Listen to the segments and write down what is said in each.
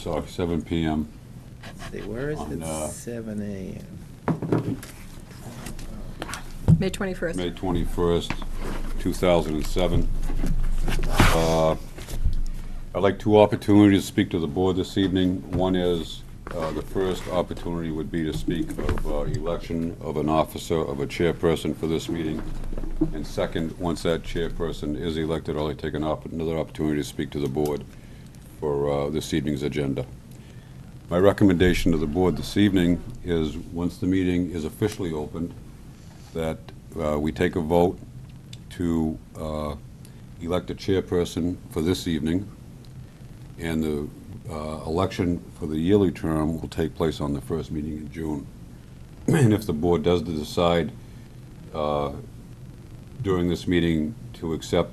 sorry, 7 p.m. Let's see, where is On, it? 7 a.m. May 21st. May 21st, 2007. I'd like two opportunities to speak to the board this evening. One is, the first opportunity would be to speak of election of an officer, of a chairperson for this meeting. And second, once that chairperson is elected, I'll take another opportunity to speak to the board for this evening's agenda. My recommendation to the board this evening is, once the meeting is officially opened, that we take a vote to elect a chairperson for this evening, and the election for the yearly term will take place on the first meeting in June. And if the board does decide during this meeting to accept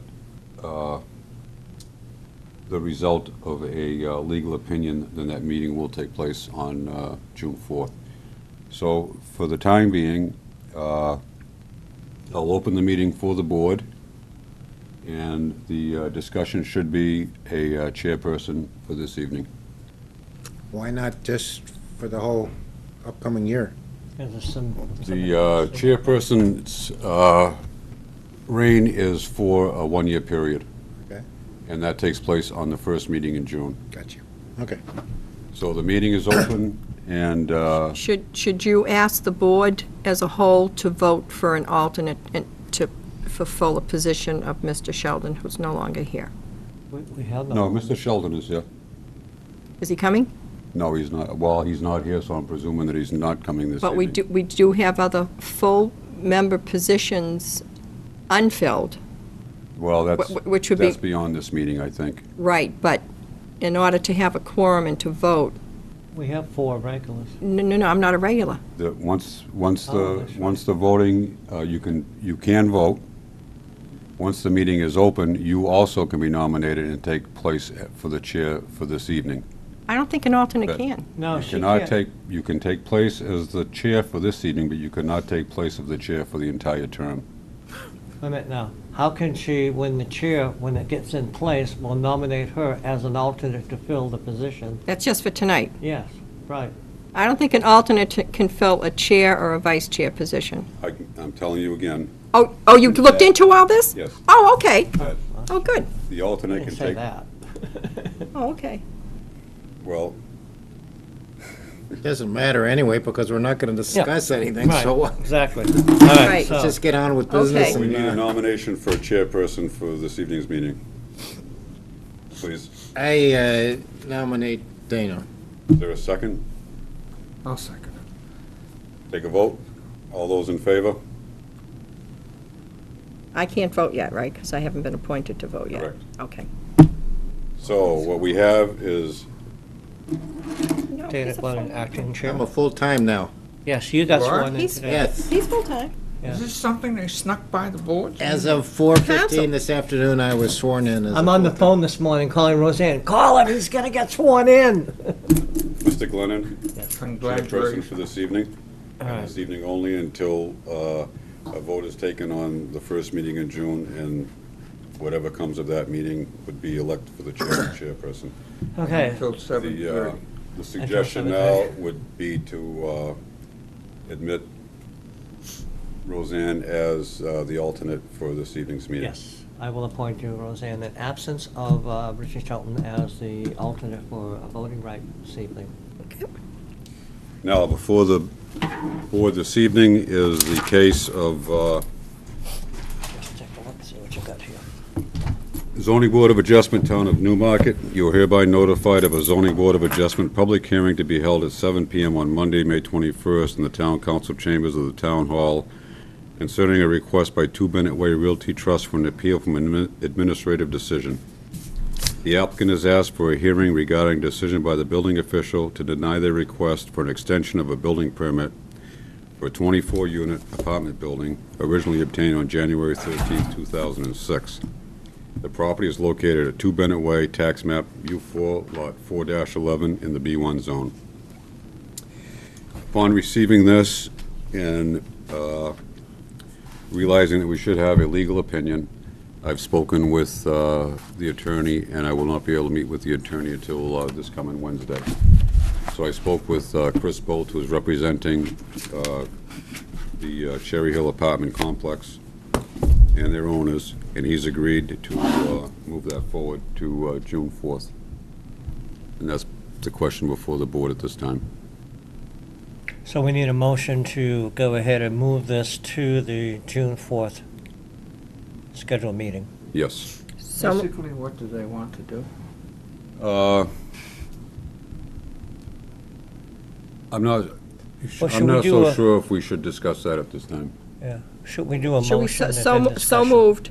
the result of a legal opinion, then that meeting will take place on June 4th. So for the time being, I'll open the meeting for the board, and the discussion should be a chairperson for this evening. Why not just for the whole upcoming year? The chairperson's reign is for a one-year period. Okay. And that takes place on the first meeting in June. Got you. Okay. So the meeting is open, and Should you ask the board as a whole to vote for an alternate and to fulfill a position of Mr. Sheldon, who's no longer here? We have no, Mr. Sheldon is here. Is he coming? No, he's not. Well, he's not here, so I'm presuming that he's not coming this evening. But we do have other full member positions unfilled. Well, that's which would be- that's beyond this meeting, I think. Right, but in order to have a quorum and to vote, We have 4 regulars. no, I'm not a regular. Once Oh, that's right. once the voting, you can vote. Once the meeting is open, you also can be nominated and take place for the chair for this evening. I don't think an alternate But- can. No, You she cannot can't. you can take place as the chair for this evening, but you cannot take place of the chair for the entire term. Wait a minute now. How can she, when the chair, when it gets in place, will nominate her as an alternate to fill the position? That's just for tonight. Yes, right. I don't think an alternate can fill a chair or a vice chair position. I'm telling you again, Oh, you looked into all this? yes, Oh, okay. that Oh, good. the I alternate didn't can say take, that. Oh, okay. well, It doesn't matter anyway, because we're not going to discuss anything, Right, so exactly. All Right. right, so, let's just get on with business. Okay. we need a And nomination for a chairperson for this evening's meeting. Please. I nominate Dana. Is there a second? I'll second it. Take a vote. All those in favor? I can't vote yet, right? Because I haven't been appointed to vote yet. Correct. Okay. So what we have is, No, Dana he's a Glennon, full- acting chair. I'm a full-time now. Yes, you got You are? sworn in He's- today. Yes. He's full-time. Yeah. Is this something they snuck by the board? As of 4:15 Council. this afternoon, I was sworn in as a I'm on the full-time. phone this morning calling Roseanne. Call him, he's gonna get sworn in. Mr. Glennon, chairperson Congratulations. for this evening. All right. This evening only until a vote is taken on the first meeting in June, and whatever comes of that meeting would be elected for the chairperson. Okay, Until The 7:30. the suggestion now would be to admit Roseanne as the alternate for this evening's meeting. yes, I will appoint you, Roseanne, in absence of Richard Shelton as the alternate for a voting right this evening. Now, before the board this evening is the case of Just take a look, see what you got here. Zoning Board of Adjustment, Town of Newmarket. You are hereby notified of a Zoning Board of Adjustment public hearing to be held at 7 p.m. on Monday, May 21st, in the Town Council Chambers of the Town Hall concerning a request by 2 Bennett Way Realty Trust for an appeal from an administrative decision. The applicant has asked for a hearing regarding decision by the building official to deny their request for an extension of a building permit for a 24-unit apartment building originally obtained on January 13, 2006. The property is located at 2 Bennett Way, tax map U4, lot 4-11 in the B1 zone. Upon receiving this and realizing that we should have a legal opinion, I've spoken with the attorney, and I will not be able to meet with the attorney until this coming Wednesday. So I spoke with Chris Bolt, who's representing the Cherry Hill apartment complex and their owners, and he's agreed to move that forward to June 4th. And that's the question before the board at this time. So we need a motion to go ahead and move this to the June 4th scheduled meeting. Yes. So, Basically, what do they want to do? I'm not, Well, should I'm we not do so a- sure if we should discuss that at this time. Yeah. Should we do a should we, motion and then so discussion? moved.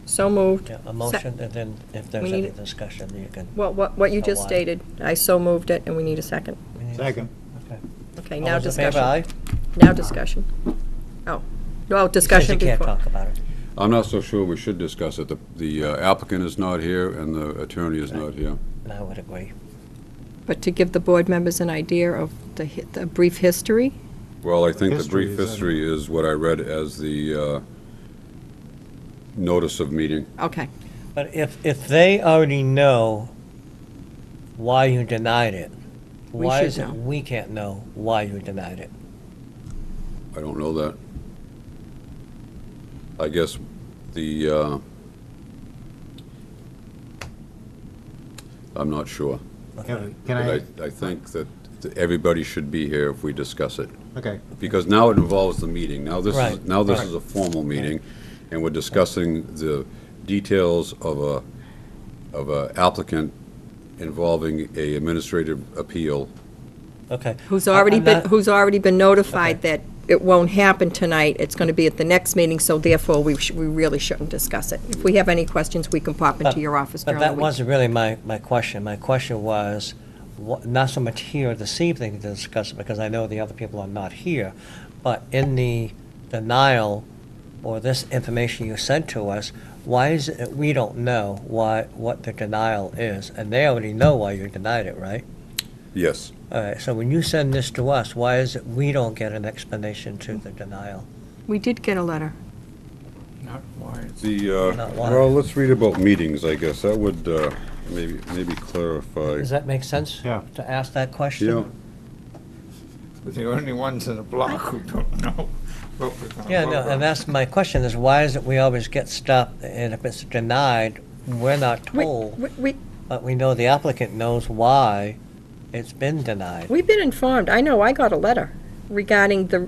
So moved. Yeah, a motion, and then if there's We any need- discussion, you can. What you just why? stated. I so moved it, and we need a second. we need- Second. Okay. Okay, All now those in favor, discussion. aye? Now discussion. Oh, no, He says discussion you can't before. talk about it. I'm not so sure we should discuss it. The applicant is not here, and the attorney is not here. And I would agree. But to give the board members an idea of the brief history, Well, I think the History brief is in- history is what I read as the notice of meeting. okay. But if they already know why you denied it, We why should is it know. we can't know why you denied it? I don't know that. I guess the, I'm not sure. Can But I, I think that everybody should be here if we discuss it. okay, Because now it involves the meeting. Now this is, Right, now this right. is a formal meeting, and we're discussing the details of a applicant involving a administrative appeal. Okay. Who's I- already I'm been, not- who's already been notified Okay. that it won't happen tonight, it's going to be at the next meeting, so therefore we really shouldn't discuss it. If we have any questions, we can pop into your office But during the that week. wasn't really my question. My question was, not so much here this evening to discuss it, because I know the other people are not here, but in the denial, or this information you sent to us, why is it that we don't know what the denial is? And they already know why you denied it, right? Yes. All right, so when you send this to us, why is it we don't get an explanation to the denial? We did get a letter. Not why it's The, Not why. well, let's read about meetings, I guess. That would maybe clarify. Does that make sense? Yeah. To ask that question? Yeah. we're the only ones in the block who don't know what we're gonna Yeah, vote no, on. and that's my question, is why is it we always get stuff, and if it's denied, we're not We- told, we- but we know the applicant knows why it's been denied. We've been informed. I know I got a letter regarding the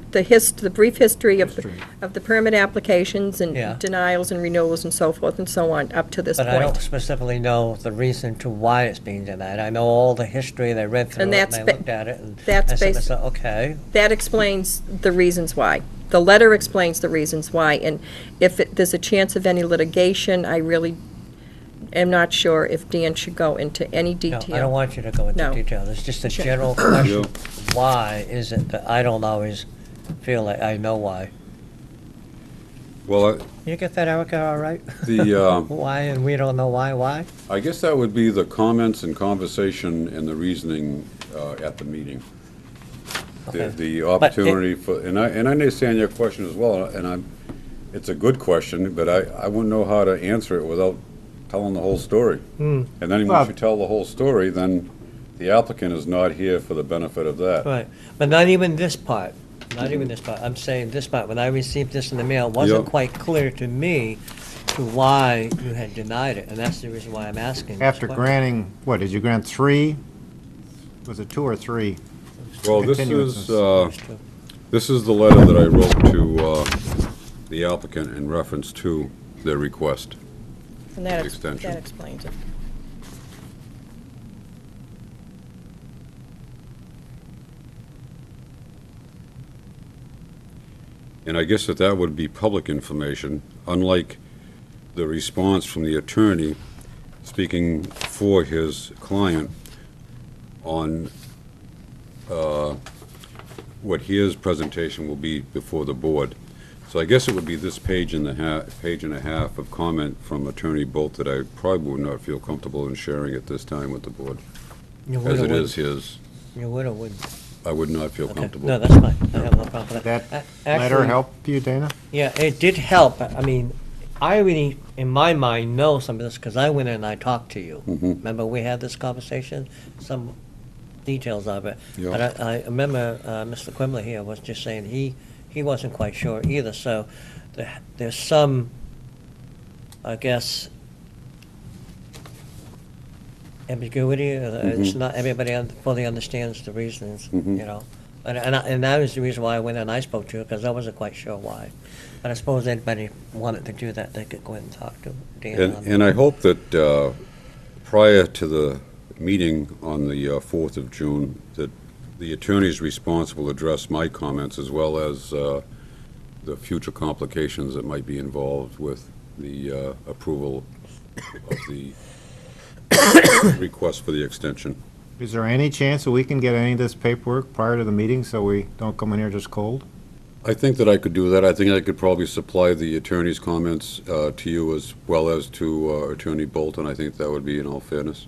brief history of the permit applications Yeah. and denials and renewals and so forth and so on, up to this But I don't point. specifically know the reason to why it's being denied. I know all the history, and I read through And it, that's and I ba- looked at it, and I that's said to basi- myself, okay, That explains the reasons why. The letter explains the reasons why, and if there's a chance of any litigation, I really am not sure if Dan should go into any no, detail. I don't want you to go into No. detail. It's just a Sure. general question. Why is it that I don't always feel like I know why? Well, You get that, Erica, all right? the, Why, and we don't know why? I guess that would be the comments and conversation and the reasoning at the meeting. Okay. The opportunity for, and I understand your question as well, and it's a good question, but I wouldn't know how to answer it without telling the whole story. And then Well- once you tell the whole story, then the applicant is not here for the benefit of that. Right, but not even this part, not even this part. I'm saying this part, when I received this in the mail, it wasn't Yeah. quite clear to me to why you had denied it, and that's the reason why I'm asking. this after question. granting, what, did you grant 3? Was it 2 or 3? Well, this Continuances. this is the letter that I wrote to the applicant in reference to their request. And that extension. that explains it. And I guess that would be public information, unlike the response from the attorney speaking for his client on what his presentation will be before the board. So I guess it would be this page and a half of comment from Attorney Bolt that I probably would not feel comfortable in sharing at this time with the board, You would as or it is wouldn't? his. You would or wouldn't? I would not feel Okay, comfortable. no, that's fine, I have no problem with That that. letter Actually, help you, Dana? Yeah, it did help, I mean, I really, in my mind, know some of this because I went in and I talked to you. Mhm. Remember, we had this conversation, some details of it. Yeah. But I remember Mr. Quimler here was just saying he wasn't quite sure either. So there's some, I guess, ambiguity. It's not everybody fully understands the reasons, Mhm. you know. And that was the reason why I went and I spoke to you, because I wasn't quite sure why. But I suppose anybody wanted to do that, they could go ahead and talk to Dan. on And I hope that prior to the meeting on the 4th of June, that the attorneys responsible address my comments as well as the future complications that might be involved with the approval of the request for the extension. Is there any chance that we can get any of this paperwork prior to the meeting so we don't come in here just cold? I think that I could do that. I think I could probably supply the attorney's comments to you as well as to Attorney Bolton. I think that would be in all fairness.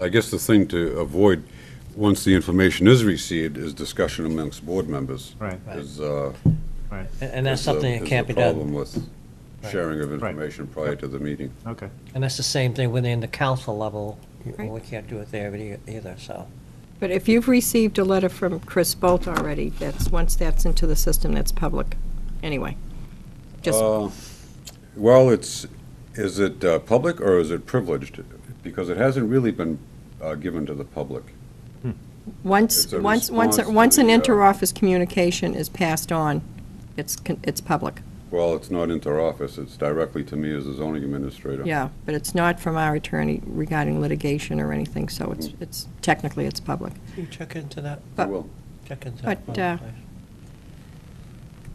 I guess the thing to avoid, once the information is received, is discussion amongst board members. Right. Is, Right, And that's something that can't be is the problem done. with sharing of information prior to the meeting. okay. And that's the same thing within the council level. Right. We can't do it there either, so. But if you've received a letter from Chris Bolt already, once that's into the system, that's public. Anyway, just, Well, is it public or is it privileged? Because it hasn't really been given to the public. once it's a once response an to the, interoffice communication is passed on, it's public. Well, it's not inter-office, it's directly to me as the zoning administrator. Yeah, but it's not from our attorney regarding litigation or anything, so it's technically it's public. You check into that, I But- will. check into But, that.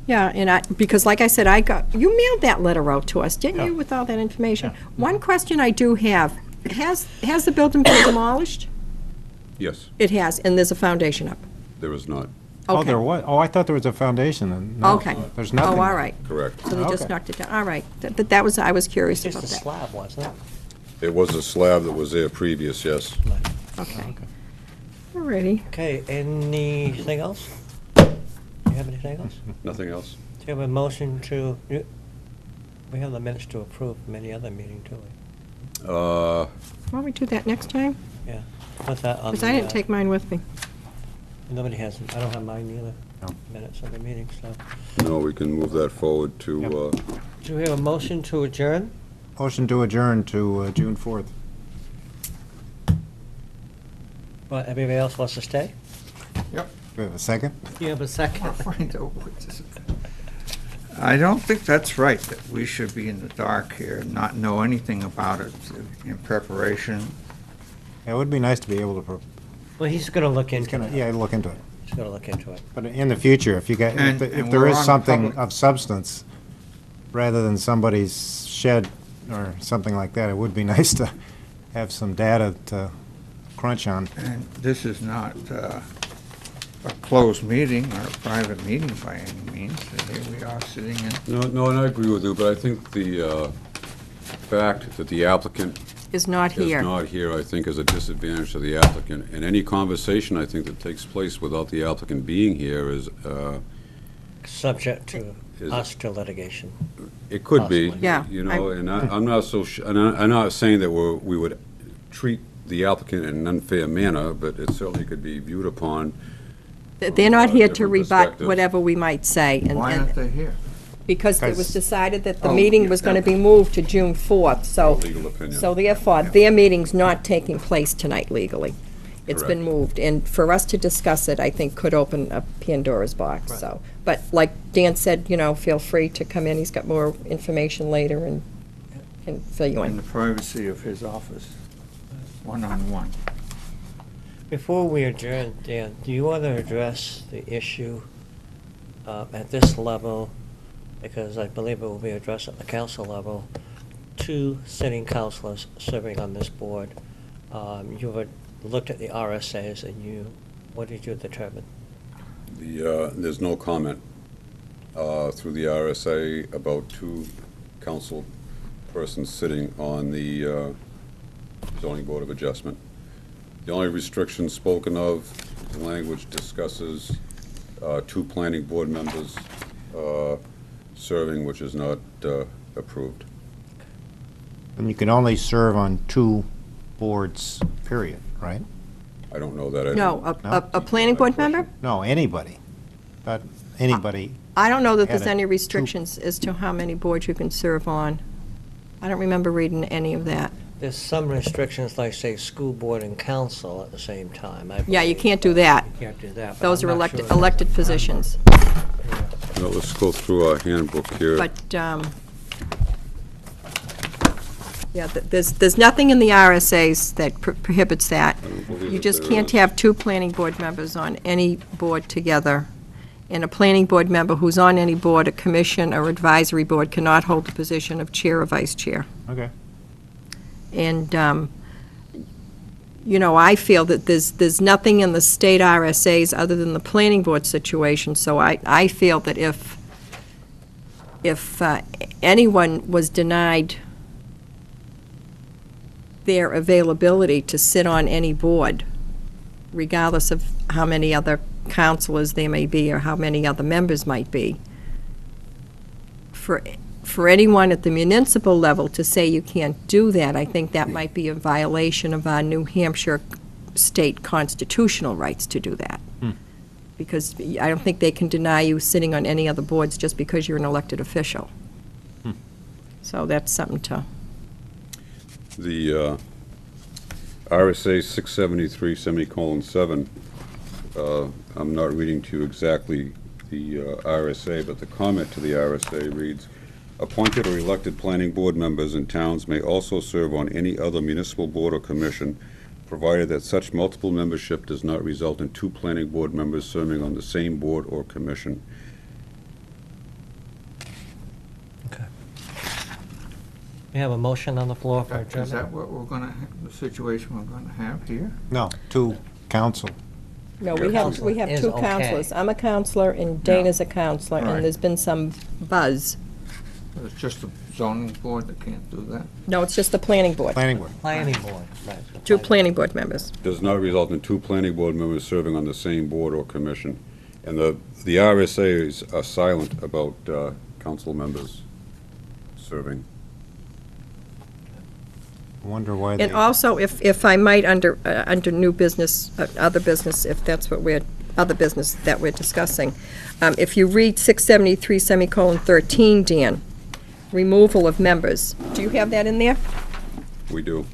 Yeah, and because like I said, you mailed that letter out to us, didn't you, with all that information? One question I do have, has the building been demolished? Yes, It has, and there's a foundation up. there is not, Oh, Okay. there was, oh, I thought there was a foundation then. No, Okay. There's nothing. Oh, all right. correct. So they just Okay. knocked it down. All right. That was, I was curious Just about a that. slab, wasn't it? It was a slab that was there previous, yes. Okay. All righty. Okay, anything else? Do you have anything else? Nothing else? Do you have a motion to, we have the minutes to approve from any other meeting, do we? Uh, Why don't we do that next time? Yeah. Put that on Because I the, didn't take mine with me. Nobody has them. I don't have mine either. No. Minutes of the meeting, so. No, we can move that forward to, Do we have a motion to adjourn? Motion to adjourn to June 4th. Well, everybody else wants to stay? Yep. We have a second? You have a second? I'll find out what this is. I don't think that's right, that we should be in the dark here and not know anything about it in preparation. It would be nice to be able to, Well, he's gonna look he's into gonna, it. yeah, look into it. He's gonna look into it. But in the future, if you get, And- if and there we're is on something public- of substance, rather than somebody's shed or something like that, it would be nice to have some data to crunch on. And this is not a closed meeting or a private meeting by any means. Here we are sitting in. no, and I agree with you, but I think the fact that the applicant Is not is here. not here, I think, is a disadvantage to the applicant. And any conversation, I think, that takes place without the applicant being here is, Subject to Is- us to litigation. it could be. Possibly. Yeah, You know, and I'm not so, and I'm not saying that we would treat the applicant in an unfair manner, but it certainly could be viewed upon. They're not here to Different rebut perspectives. whatever we might say. and- Why and- aren't they here? Because it was Because- decided that the Oh, meeting yeah, was going to that- be moved to June 4th, so. Legal opinion. So therefore, their meeting's not taking place tonight legally. It's been Correct. moved, and for us to discuss it, I think could open a Pandora's box, so. But like Dan said, feel free to come in, he's got more information later and can fill you In the in. privacy of his office, one-on-one. Before we adjourn, Dan, do you want to address the issue at this level, because I believe it will be addressed at the council level, two sitting councilors serving on this board? You had looked at the RSAs and what did you determine? There's no comment through the RSA about two council persons sitting on the zoning board of adjustment. The only restriction spoken of, the language discusses two planning board members serving, which is not approved. And you can only serve on 2 boards, period, right? I don't know that. No, a planning board member? No, anybody. But anybody. I don't know that Had there's it any two- restrictions as to how many boards you can serve on. I don't remember reading any of that. There's some restrictions, like, say, school board and council at the same time. I Yeah, you believe, can't do but that. You can't do that. but Those I'm are not elected, sure. elected positions. Now, let's go through our handbook here. But, yeah, there's nothing in the RSAs that prohibits that. don't believe You that just there can't is. have 2 planning board members on any board together. And a planning board member who's on any board, a commission, or advisory board cannot hold the position of chair or vice chair. Okay. And, you know, I feel that there's nothing in the state RSAs other than the planning board situation, so I feel that if anyone was denied their availability to sit on any board, regardless of how many other counselors there may be or how many other members might be, for anyone at the municipal level to say you can't do that, I think that might be a violation of our New Hampshire state constitutional rights to do that. Because I don't think they can deny you sitting on any other boards just because you're an elected official. So that's something to, The RSA 673:7, I'm not reading to you exactly the RSA, but the comment to the RSA reads, "Appointed or elected planning board members in towns may also serve on any other municipal board or commission, provided that such multiple membership does not result in 2 planning board members serving on the same board or commission." Okay. We have a motion on the floor for Is that adjournment. what we're gonna, the situation we're gonna have here? No, 2 council. no, Your we have 2 counselor is okay. counselors. I'm a counselor and Dana's a counselor, All right. and there's been some buzz. It's just the zoning board that can't do that? No, it's just the planning board. Planning board. Planning board, right. the 2 planning board members. Does not result in 2 planning board members serving on the same board or commission. And the RSAs are silent about council members serving. I wonder why they. And also, if I might, under new business, other business, if that's what other business that we're discussing, if you read 673:13, Dan, removal of members, do you have that in there? We do.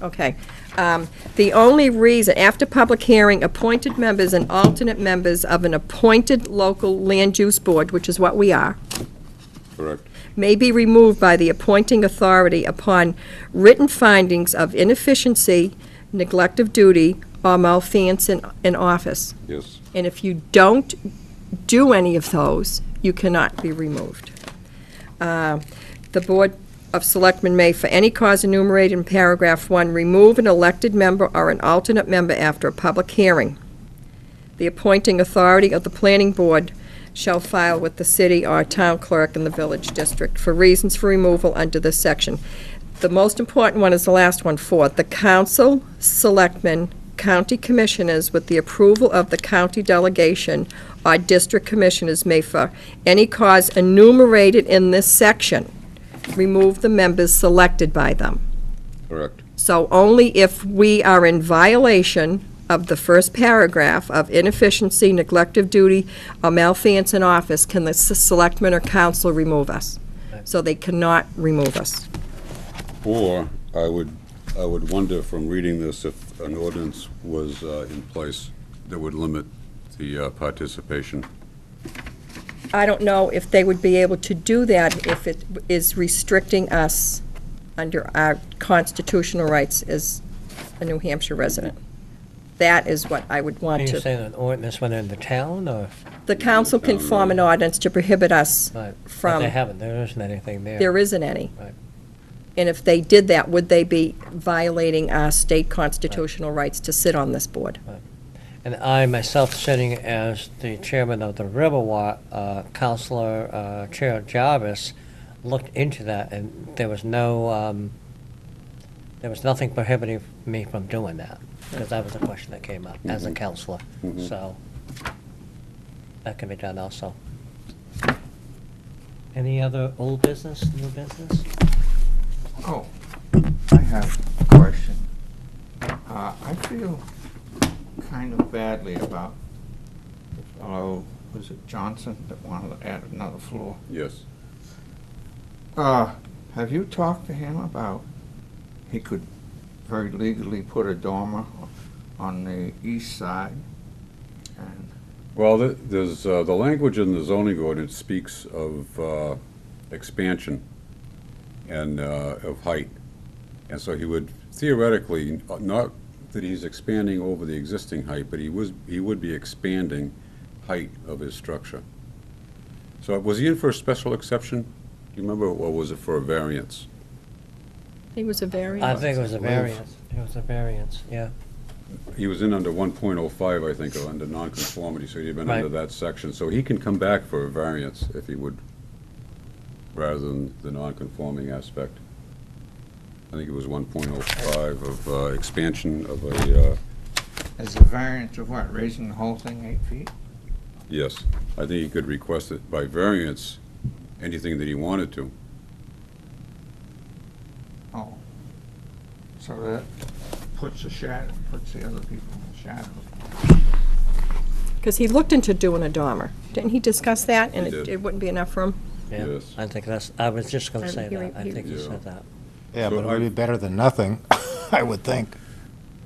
Okay. The only reason, after public hearing, appointed members and alternate members of an appointed local land use board, which is what we are, Correct. may be removed by the appointing authority upon written findings of inefficiency, neglect of duty, or malfeasance in office. Yes. And if you don't do any of those, you cannot be removed. The Board of Selectmen may, for any cause enumerated in paragraph 1, remove an elected member or an alternate member after a public hearing. The appointing authority of the planning board shall file with the city or town clerk in the village district for reasons for removal under this section. The most important one is the last one, 4. The council, selectmen, county commissioners, with the approval of the county delegation or district commissioners may, for any cause enumerated in this section, remove the members selected by them. Correct. So only if we are in violation of the first paragraph of inefficiency, neglect of duty, or malfeasance in office can the selectmen or council remove us. So they cannot remove us. Or I would wonder from reading this if an ordinance was in place that would limit the participation. I don't know if they would be able to do that if it is restricting us under our constitutional rights as a New Hampshire resident. That is what I would Are want you to. saying an ordinance went in the town, or? The council can form an ordinance to prohibit us Right. But from. they haven't, there isn't anything there. There isn't any. Right. And if they did that, would they be violating our state constitutional rights to sit on this board? And I, myself, sitting as the chairman of the Riverwalk, Counselor Chair Jarvis, looked into that, and there was no, there was nothing prohibiting me from doing that, because that was a question that came up as a counselor. So that can be done also. Any other old business, new business? Oh, I have a question. I feel kind of badly about, was it Johnson that wanted to add another floor? Yes. Have you talked to him about, he could very legally put a dormer on the east side? And Well, there's, the language in the zoning ordinance speaks of expansion and of height. And so he would theoretically, not that he's expanding over the existing height, but he would be expanding height of his structure. So was he in for a special exception? Do you remember, or was it for a variance? I think it was a variance. I think it was a Live. variance. It was a variance, yeah. He was in under 1.05, I think, or under nonconformity, so he'd been Right. under that section. So he can come back for a variance if he would, rather than the nonconforming aspect. I think it was 1.05 of expansion of a, is the variance of what, raising the whole thing 8 feet? yes. I think he could request it by variance, anything that he wanted to. Oh. So that puts the shadow, puts the other people in the shadow. Because he looked into doing a dormer. Didn't he discuss that? And He did. it wouldn't be enough room? Yeah, Yes. I think that's, I was just gonna And say he- that. I he- think you Yeah. said that. Yeah, So but it would I- be better than nothing, I would think.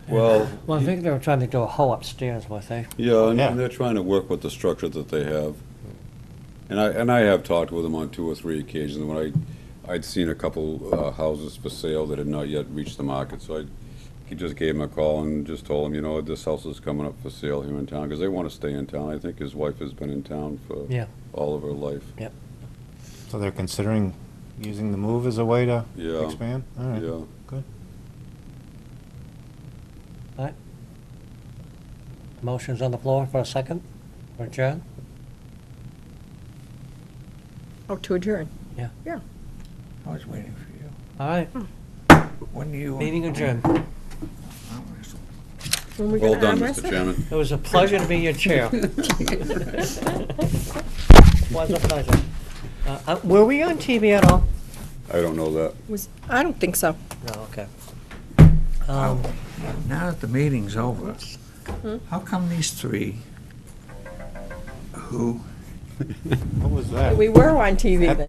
Well, Well, I think they were trying to do a hoe upstairs, weren't they? yeah, and Yeah. they're trying to work with the structure that they have. And I have talked with him on 2 or 3 occasions when I'd seen a couple houses for sale that had not yet reached the market. So he just gave him a call and just told him, you know, this house is coming up for sale here in town, because they want to stay in town. I think his wife has been in town for Yeah. all of her life. So they're considering using the move as a way to Yeah. expand? All right, Yeah. good. Motion's on the floor for a second, for adjourn? Oh, to adjourn? I was waiting for you. All right, When do you? meeting adjourned. Arm wrestle? When we Well gonna done, arm Mr. wrestle? Chairman. It was a pleasure to be your chair. Was a pleasure. Were we on TV at all? I don't know that. I don't think so. No, okay. Now that the meeting's over, how come these three who What was that? We were on TV then.